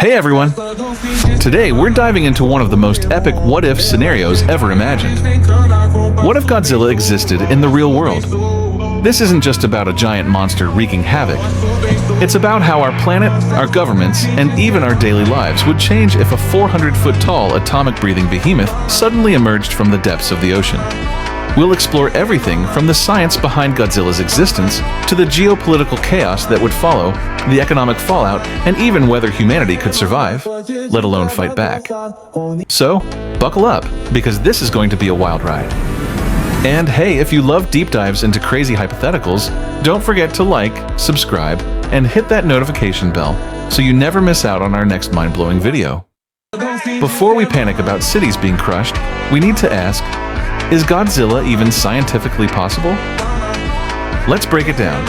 Hey everyone! Today we're diving into one of the most epic what-if scenarios ever imagined. What if Godzilla existed in the real world? This isn't just about a giant monster wreaking havoc. It's about how our planet, our governments, and even our daily lives would change if a 400-foot-tall atomic-breathing behemoth suddenly emerged from the depths of the ocean. We'll explore everything from the science behind Godzilla's existence to the geopolitical chaos that would follow, the economic fallout, and even whether humanity could survive, let alone fight back. So, buckle up, because this is going to be a wild ride. And hey, if you love deep dives into crazy hypotheticals, don't forget to like, subscribe, and hit that notification bell so you never miss out on our next mind-blowing video. Before we panic about cities being crushed, we need to ask, is Godzilla even scientifically possible? Let's break it down.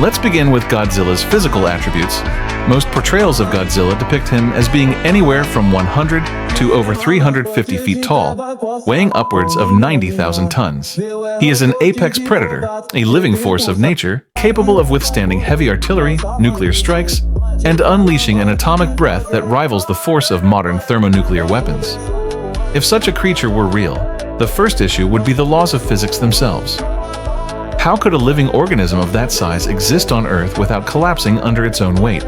Let's begin with Godzilla's physical attributes. Most portrayals of Godzilla depict him as being anywhere from 100 to over 350 feet tall, weighing upwards of 90,000 tons. He is an apex predator, a living force of nature, capable of withstanding heavy artillery, nuclear strikes, and unleashing an atomic breath that rivals the force of modern thermonuclear weapons. If such a creature were real, the first issue would be the laws of physics themselves. How could a living organism of that size exist on Earth without collapsing under its own weight?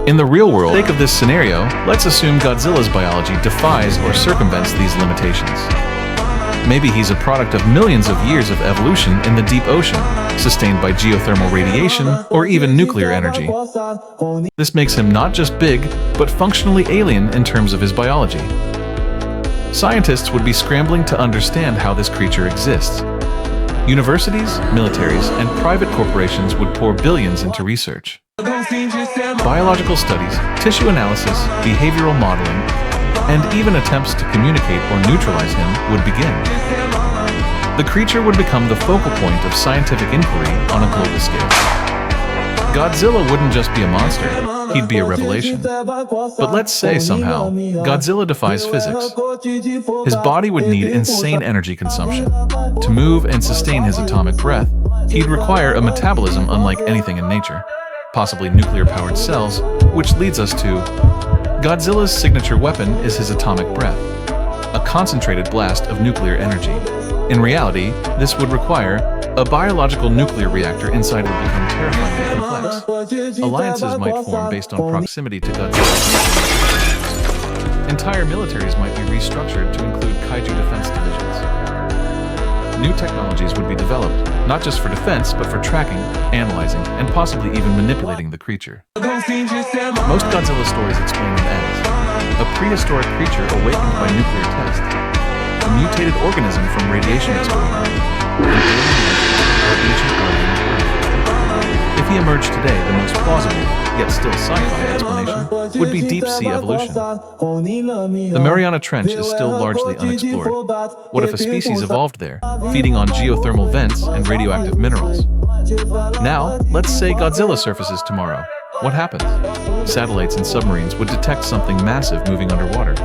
In the real world, for the sake of this scenario, let's assume Godzilla's biology defies or circumvents these limitations. Maybe he's a product of millions of years of evolution in the deep ocean, sustained by geothermal radiation or even nuclear energy. This makes him not just big, but functionally alien in terms of his biology. Scientists would be scrambling to understand how this creature exists. Universities, militaries, and private corporations would pour billions into research. Biological studies, tissue analysis, behavioral modeling, and even attempts to communicate or neutralize him would begin. The creature would become the focal point of scientific inquiry on a global scale. Godzilla wouldn't just be a monster, he'd be a revelation. But let's say somehow, Godzilla defies physics. His body would need insane energy consumption. To move and sustain his atomic breath, he'd require a metabolism unlike anything in nature, possibly nuclear-powered cells, which leads us to Godzilla's signature weapon is his atomic breath, a concentrated blast of nuclear energy. In reality, this would require a biological nuclear reactor inside would become terrifyingly complex. Alliances might form based on proximity to Godzilla. Entire militaries might be restructured to include kaiju defense divisions. New technologies would be developed, not just for defense, but for tracking, analyzing, and possibly even manipulating the creature. Most Godzilla stories explain him as a prehistoric creature awakened by nuclear test, a mutated organism from radiation exposure, if he emerged today, the most plausible, yet still sci-fi explanation would be deep-sea evolution. The Mariana Trench is still largely unexplored. What if a species evolved there, feeding on geothermal vents and radioactive minerals? Now, let's say Godzilla surfaces tomorrow. What happens? Satellites and submarines would detect something massive moving underwater.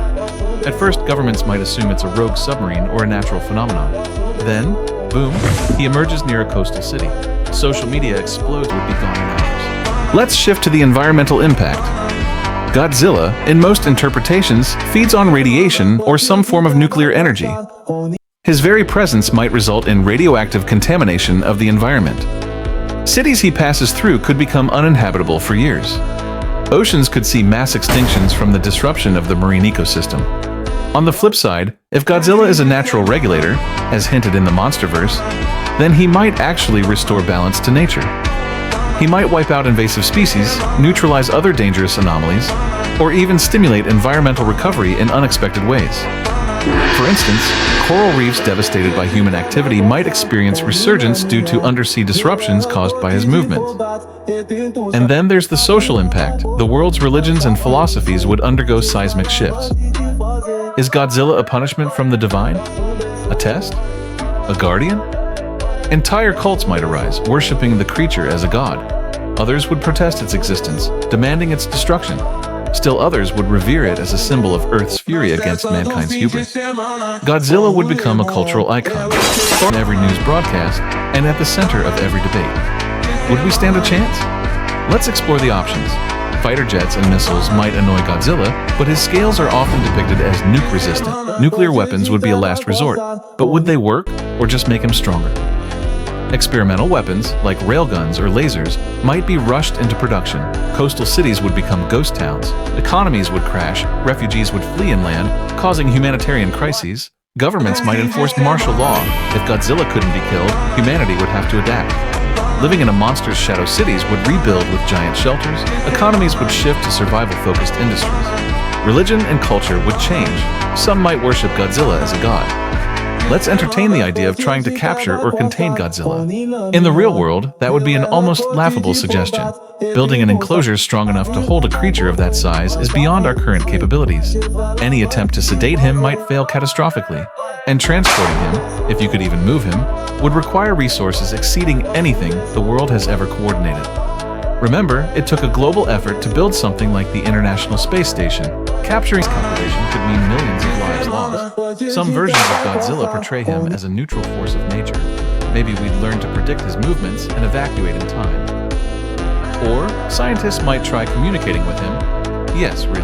At first, governments might assume it's a rogue submarine or a natural phenomenon. Then, boom, he emerges near a coastal city. Social media explodes would be gone in hours. Let's shift to the environmental impact. Godzilla, in most interpretations, feeds on radiation or some form of nuclear energy. His very presence might result in radioactive contamination of the environment. Cities he passes through could become uninhabitable for years. Oceans could see mass extinctions from the disruption of the marine ecosystem. On the flip side, if Godzilla is a natural regulator, as hinted in the Monsterverse, then he might actually restore balance to nature. He might wipe out invasive species, neutralize other dangerous anomalies, or even stimulate environmental recovery in unexpected ways. For instance, coral reefs devastated by human activity might experience resurgence due to undersea disruptions caused by his movements. And then there's the social impact. The world's religions and philosophies would undergo seismic shifts. Is Godzilla a punishment from the divine? A test? A guardian? Entire cults might arise, worshipping the creature as a god. Others would protest its existence, demanding its destruction. Still others would revere it as a symbol of Earth's fury against mankind's hubris. Godzilla would become a cultural icon, in every news broadcast and at the center of every debate. Would we stand a chance? Let's explore the options. Fighter jets and missiles might annoy Godzilla, but his scales are often depicted as nuke-resistant. Nuclear weapons would be a last resort, but would they work, or just make him stronger? Experimental weapons, like railguns or lasers, might be rushed into production. Coastal cities would become ghost towns. Economies would crash, refugees would flee inland, causing humanitarian crises. Governments might enforce martial law. If Godzilla couldn't be killed, humanity would have to adapt. Living in a monster's shadow cities would rebuild with giant shelters. Economies would shift to survival-focused industries. Religion and culture would change. Some might worship Godzilla as a god. Let's entertain the idea of trying to capture or contain Godzilla. In the real world, that would be an almost laughable suggestion. Building an enclosure strong enough to hold a creature of that size is beyond our current capabilities. Any attempt to sedate him might fail catastrophically, and transporting him, if you could even move him, would require resources exceeding anything the world has ever coordinated. Remember, it took a global effort to build something like the International Space Station. Capturing his population could mean millions of lives lost. Some versions of Godzilla portray him as a neutral force of nature. Maybe we'd learn to predict his movements and evacuate in time. Or, scientists might try communicating with him. Yes, really.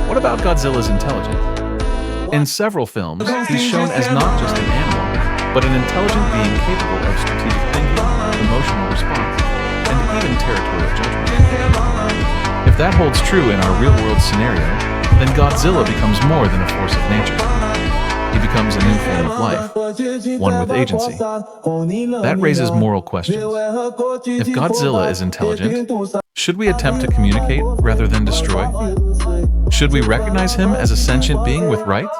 What about Godzilla's intelligence? In several films, he's shown as not just an animal, but an intelligent being capable of strategic thinking, emotional response, and even territorial judgment. If that holds true in our real-world scenario, then Godzilla becomes more than a force of nature. He becomes a new form of life, one with agency. That raises moral questions. If Godzilla is intelligent, should we attempt to communicate rather than destroy? Should we recognize him as a sentient being with rights?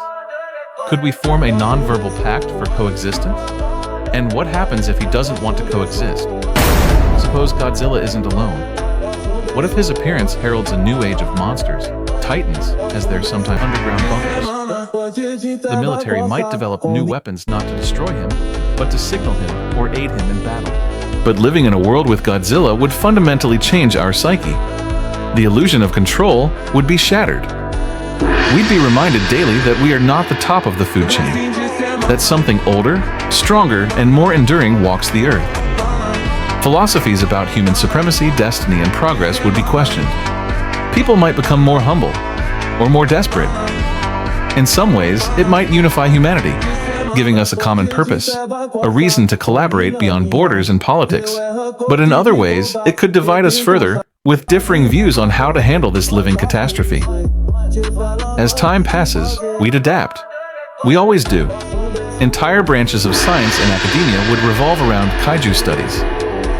Could we form a non-verbal pact for coexistence? And what happens if he doesn't want to coexist? Suppose Godzilla isn't alone. What if his appearance heralds a new age of monsters, titans, as they're sometimes underground bunkers? The military might develop new weapons not to destroy him, but to signal him or aid him in battle. But living in a world with Godzilla would fundamentally change our psyche. The illusion of control would be shattered. We'd be reminded daily that we are not the top of the food chain, that something older, stronger, and more enduring walks the earth. Philosophies about human supremacy, destiny, and progress would be questioned. People might become more humble, or more desperate. In some ways, it might unify humanity, giving us a common purpose, a reason to collaborate beyond borders and politics. But in other ways, it could divide us further, with differing views on how to handle this living catastrophe. As time passes, we'd adapt. We always do. Entire branches of science and academia would revolve around kaiju studies.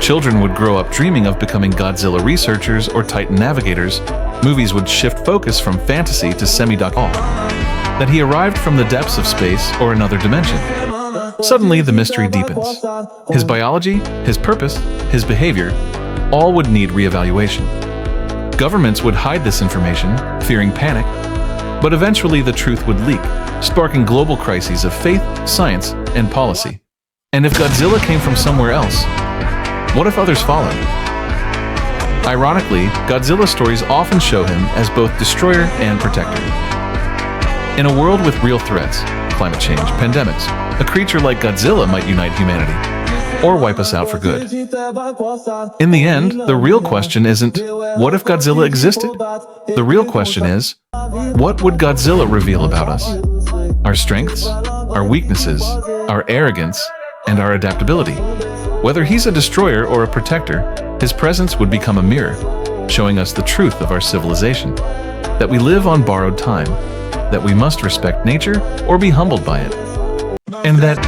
Children would grow up dreaming of becoming Godzilla researchers or Titan navigators. Movies would shift focus from fantasy to semi-documentary. That he arrived from the depths of space or another dimension. Suddenly, the mystery deepens. His biology, his purpose, his behavior, all would need reevaluation. Governments would hide this information, fearing panic, but eventually the truth would leak, sparking global crises of faith, science, and policy. And if Godzilla came from somewhere else, what if others followed? Ironically, Godzilla stories often show him as both destroyer and protector. In a world with real threats, climate change, pandemics, a creature like Godzilla might unite humanity, or wipe us out for good. In the end, the real question isn't, what if Godzilla existed? The real question is, what would Godzilla reveal about us? Our strengths, our weaknesses, our arrogance, and our adaptability. Whether he's a destroyer or a protector, his presence would become a mirror, showing us the truth of our civilization, that we live on borrowed time, that we must respect nature or be humbled by it, and that